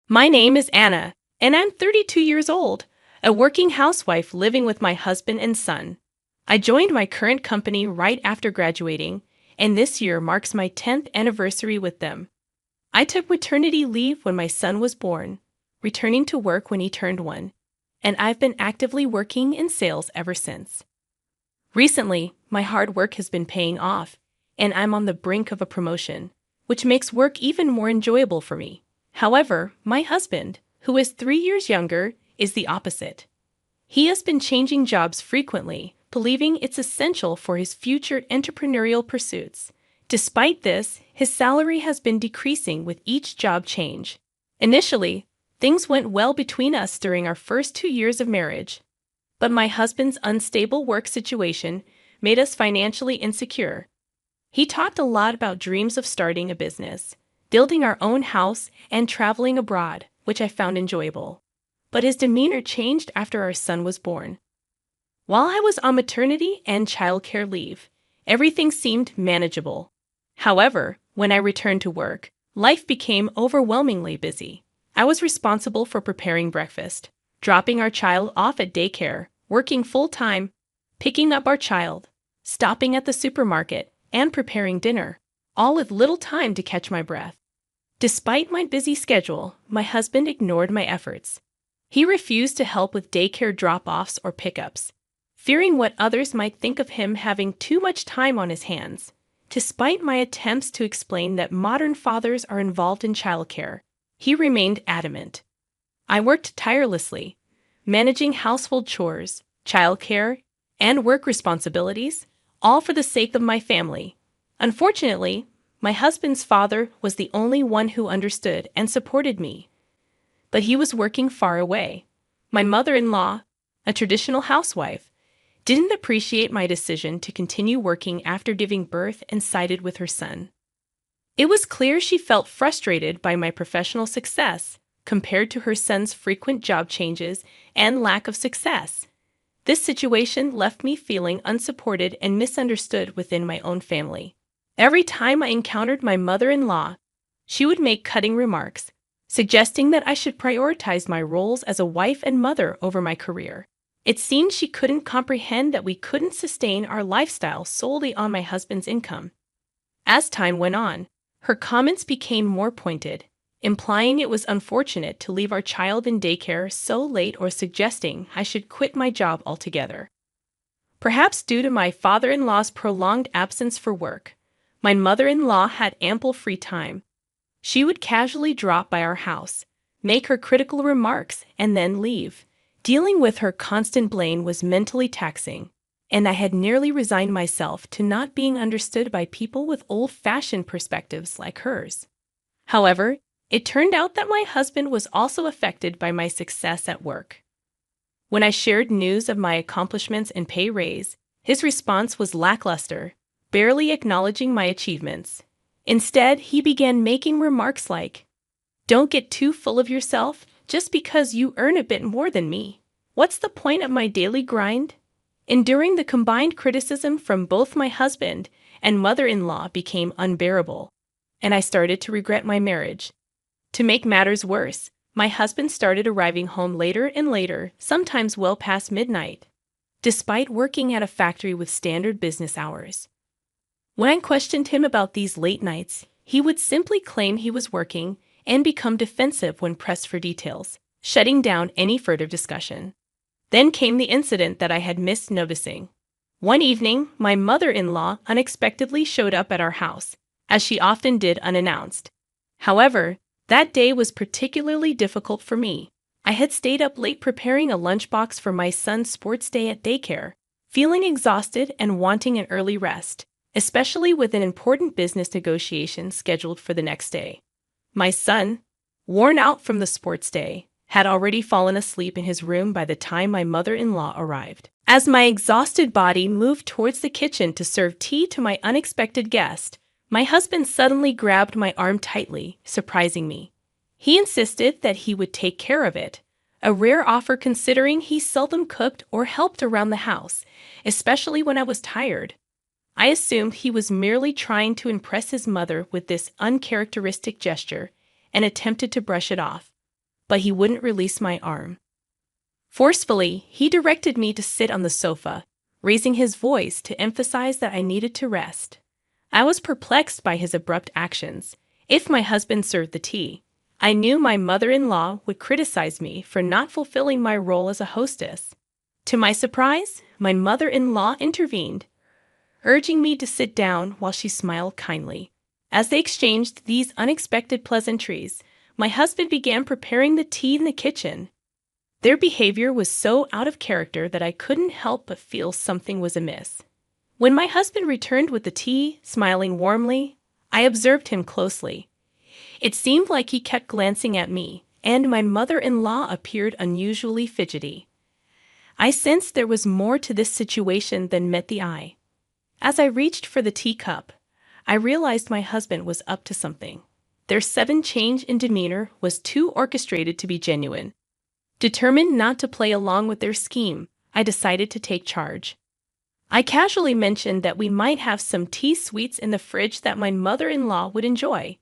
My name is Anna, and I'm 32 years old, a working housewife living with my husband and son. I joined my current company right after graduating, and this year marks my 10th anniversary with them. I took maternity leave when my son was born, returning to work when he turned 1, and I've been actively working in sales ever since. Recently, my hard work has been paying off, and I'm on the brink of a promotion, which makes work even more enjoyable for me. However, my husband, who is 3 years younger, is the opposite. He has been changing jobs frequently, believing it's essential for his future entrepreneurial pursuits. Despite this, his salary has been decreasing with each job change. Initially, things went well between us during our first 2 years of marriage. But my husband's unstable work situation made us financially insecure. He talked a lot about dreams of starting a business, building our own house, and traveling abroad, which I found enjoyable. But his demeanor changed after our son was born. While I was on maternity and childcare leave, everything seemed manageable. However, when I returned to work, life became overwhelmingly busy. I was responsible for preparing breakfast, dropping our child off at daycare, working full-time, picking up our child, stopping at the supermarket, and preparing dinner, all with little time to catch my breath. Despite my busy schedule, my husband ignored my efforts. He refused to help with daycare drop-offs or pickups, fearing what others might think of him having too much time on his hands. Despite my attempts to explain that modern fathers are involved in childcare, he remained adamant. I worked tirelessly, managing household chores, childcare, and work responsibilities, all for the sake of my family. Unfortunately, my husband's father was the only one who understood and supported me. But he was working far away. My mother-in-law, a traditional housewife, didn't appreciate my decision to continue working after giving birth and sided with her son. It was clear she felt frustrated by my professional success compared to her son's frequent job changes and lack of success. This situation left me feeling unsupported and misunderstood within my own family. Every time I encountered my mother-in-law, she would make cutting remarks, suggesting that I should prioritize my roles as a wife and mother over my career. It seemed she couldn't comprehend that we couldn't sustain our lifestyle solely on my husband's income. As time went on, her comments became more pointed, implying it was unfortunate to leave our child in daycare so late or suggesting I should quit my job altogether. Perhaps due to my father-in-law's prolonged absence for work, my mother-in-law had ample free time. She would casually drop by our house, make her critical remarks, and then leave. Dealing with her constant blame was mentally taxing, and I had nearly resigned myself to not being understood by people with old-fashioned perspectives like hers. However, it turned out that my husband was also affected by my success at work. When I shared news of my accomplishments and pay raise, his response was lackluster, barely acknowledging my achievements. Instead, he began making remarks like, "Don't get too full of yourself just because you earn a bit more than me. What's the point of my daily grind?" Enduring the combined criticism from both my husband and mother-in-law became unbearable, and I started to regret my marriage. To make matters worse, my husband started arriving home later and later, sometimes well past midnight, despite working at a factory with standard business hours. When I questioned him about these late nights, he would simply claim he was working and become defensive when pressed for details, shutting down any further discussion. Then came the incident that I had missed noticing. One evening, my mother-in-law unexpectedly showed up at our house, as she often did unannounced. However, that day was particularly difficult for me. I had stayed up late preparing a lunchbox for my son's sports day at daycare, feeling exhausted and wanting an early rest, especially with an important business negotiation scheduled for the next day. My son, worn out from the sports day, had already fallen asleep in his room by the time my mother-in-law arrived. As my exhausted body moved towards the kitchen to serve tea to my unexpected guest, my husband suddenly grabbed my arm tightly, surprising me. He insisted that he would take care of it, a rare offer considering he seldom cooked or helped around the house, especially when I was tired. I assumed he was merely trying to impress his mother with this uncharacteristic gesture and attempted to brush it off. but he wouldn't release my arm. Forcefully, he directed me to sit on the sofa, raising his voice to emphasize that I needed to rest. I was perplexed by his abrupt actions. If my husband served the tea, I knew my mother-in-law would criticize me for not fulfilling my role as a hostess. To my surprise, my mother-in-law intervened, urging me to sit down while she smiled kindly. As they exchanged these unexpected pleasantries, my husband began preparing the tea in the kitchen. Their behavior was so out of character that I couldn't help but feel something was amiss. When my husband returned with the tea, smiling warmly, I observed him closely. It seemed like he kept glancing at me, and my mother-in-law appeared unusually fidgety. I sensed there was more to this situation than met the eye. As I reached for the teacup, I realized my husband was up to something. Their sudden change in demeanor was too orchestrated to be genuine. Determined not to play along with their scheme, I decided to take charge. I casually mentioned that we might have some tea sweets in the fridge that my mother-in-law would enjoy.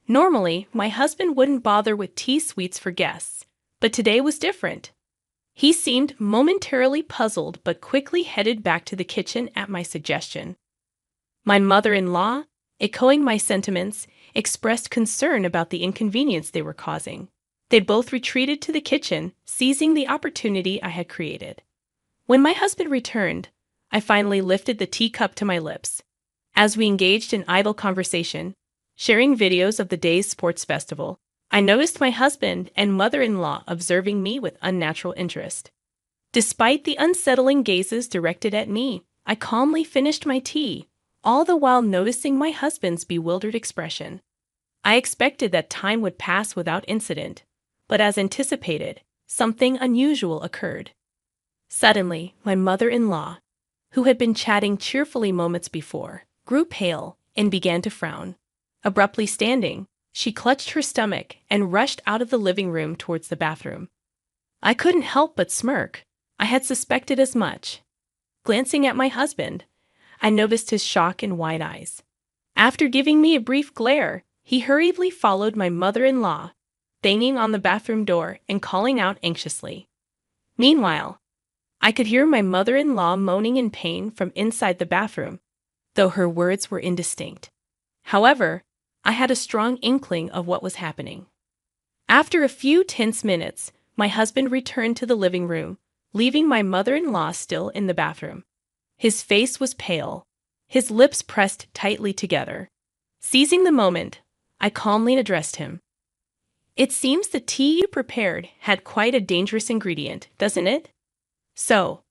Normally, my husband wouldn't bother with tea sweets for guests, but today was different. He seemed momentarily puzzled but quickly headed back to the kitchen at my suggestion. My mother-in-law, echoing my sentiments, expressed concern about the inconvenience they were causing. They both retreated to the kitchen, seizing the opportunity I had created. When my husband returned, I finally lifted the teacup to my lips. As we engaged in idle conversation, sharing videos of the day's sports festival, I noticed my husband and mother-in-law observing me with unnatural interest. Despite the unsettling gazes directed at me, I calmly finished my tea, all the while noticing my husband's bewildered expression. I expected that time would pass without incident, but as anticipated, something unusual occurred. Suddenly, my mother-in-law, who had been chatting cheerfully moments before, grew pale and began to frown. Abruptly standing, she clutched her stomach and rushed out of the living room towards the bathroom. I couldn't help but smirk. I had suspected as much. Glancing at my husband, I noticed his shock and wide eyes. After giving me a brief glare, he hurriedly followed my mother-in-law, banging on the bathroom door and calling out anxiously. Meanwhile, I could hear my mother-in-law moaning in pain from inside the bathroom, though her words were indistinct. However, I had a strong inkling of what was happening. After a few tense minutes, my husband returned to the living room, leaving my mother-in-law still in the bathroom. His face was pale, his lips pressed tightly together. Seizing the moment, I calmly addressed him. "It seems the tea you prepared had quite a dangerous ingredient, doesn't it? So,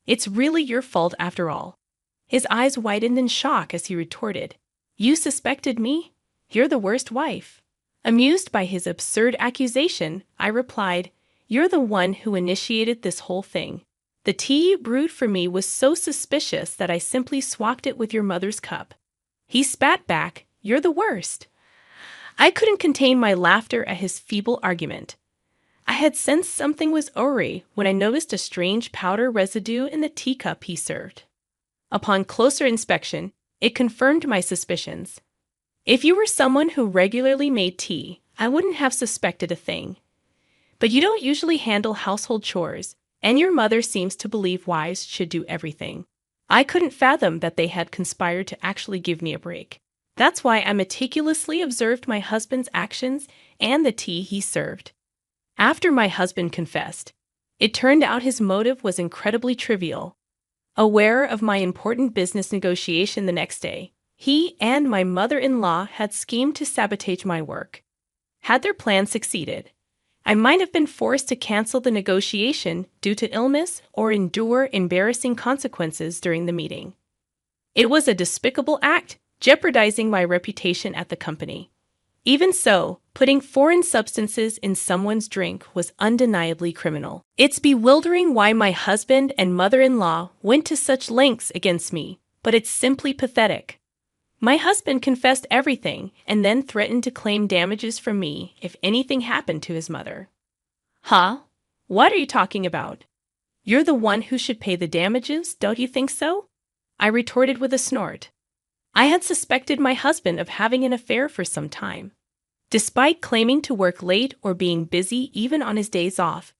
it's really your fault after all." His eyes widened in shock as he retorted, "You suspected me? You're the worst wife." Amused by his absurd accusation, I replied, "You're the one who initiated this whole thing. The tea you brewed for me was so suspicious that I simply swapped it with your mother's cup." He spat back, "You're the worst." I couldn't contain my laughter at his feeble argument. I had sensed something was awry when I noticed a strange powder residue in the teacup he served. Upon closer inspection, it confirmed my suspicions. If you were someone who regularly made tea, I wouldn't have suspected a thing. But you don't usually handle household chores, and your mother seems to believe wives should do everything. I couldn't fathom that they had conspired to actually give me a break. That's why I meticulously observed my husband's actions and the tea he served. After my husband confessed, it turned out his motive was incredibly trivial. Aware of my important business negotiation the next day, he and my mother-in-law had schemed to sabotage my work. Had their plan succeeded, I might have been forced to cancel the negotiation due to illness or endure embarrassing consequences during the meeting. It was a despicable act, jeopardizing my reputation at the company. Even so, putting foreign substances in someone's drink was undeniably criminal. It's bewildering why my husband and mother-in-law went to such lengths against me, but it's simply pathetic. My husband confessed everything and then threatened to claim damages from me if anything happened to his mother. Huh? What are you talking about? You're the one who should pay the damages, don't you think so? I retorted with a snort. I had suspected my husband of having an affair for some time. Despite claiming to work late or being busy even on his days off,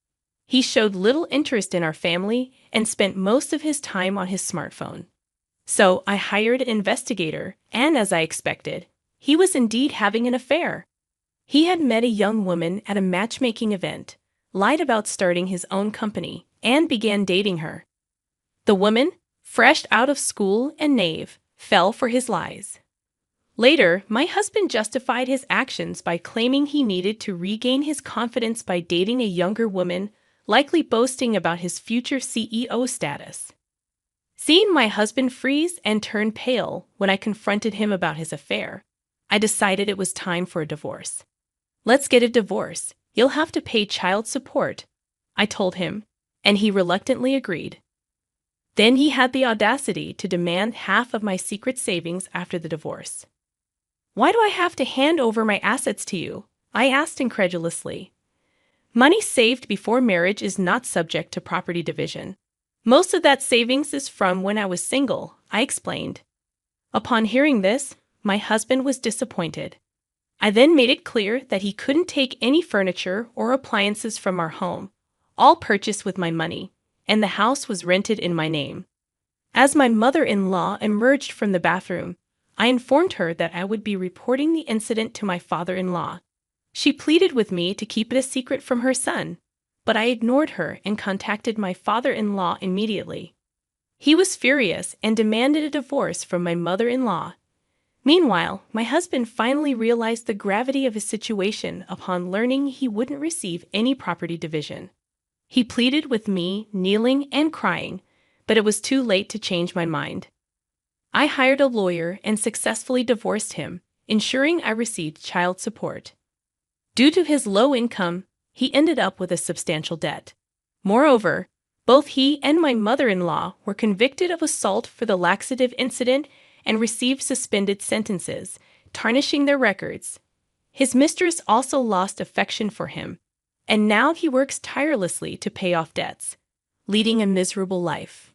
he showed little interest in our family and spent most of his time on his smartphone. So I hired an investigator, and as I expected, he was indeed having an affair. He had met a young woman at a matchmaking event, lied about starting his own company, and began dating her. The woman, fresh out of school and naive, fell for his lies. Later, my husband justified his actions by claiming he needed to regain his confidence by dating a younger woman, likely boasting about his future CEO status. Seeing my husband freeze and turn pale when I confronted him about his affair, I decided it was time for a divorce. "Let's get a divorce. You'll have to pay child support," I told him, and he reluctantly agreed. Then he had the audacity to demand half of my secret savings after the divorce. "Why do I have to hand over my assets to you?" I asked incredulously. "Money saved before marriage is not subject to property division. Most of that savings is from when I was single," I explained. Upon hearing this, my husband was disappointed. I then made it clear that he couldn't take any furniture or appliances from our home, all purchased with my money, and the house was rented in my name. As my mother-in-law emerged from the bathroom, I informed her that I would be reporting the incident to my father-in-law. She pleaded with me to keep it a secret from her son, but I ignored her and contacted my father-in-law immediately. He was furious and demanded a divorce from my mother-in-law. Meanwhile, my husband finally realized the gravity of his situation upon learning he wouldn't receive any property division. He pleaded with me, kneeling and crying, but it was too late to change my mind. I hired a lawyer and successfully divorced him, ensuring I received child support. Due to his low income, he ended up with a substantial debt. Moreover, both he and my mother-in-law were convicted of assault for the laxative incident and received suspended sentences, tarnishing their records. His mistress also lost affection for him, and now he works tirelessly to pay off debts, leading a miserable life.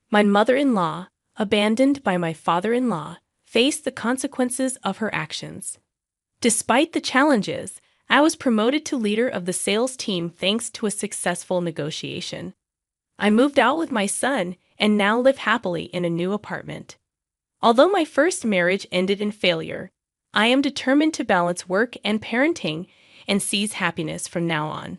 My mother-in-law, abandoned by my father-in-law, faced the consequences of her actions. Despite the challenges, I was promoted to leader of the sales team thanks to a successful negotiation. I moved out with my son and now live happily in a new apartment. Although my first marriage ended in failure, I am determined to balance work and parenting and seize happiness from now on.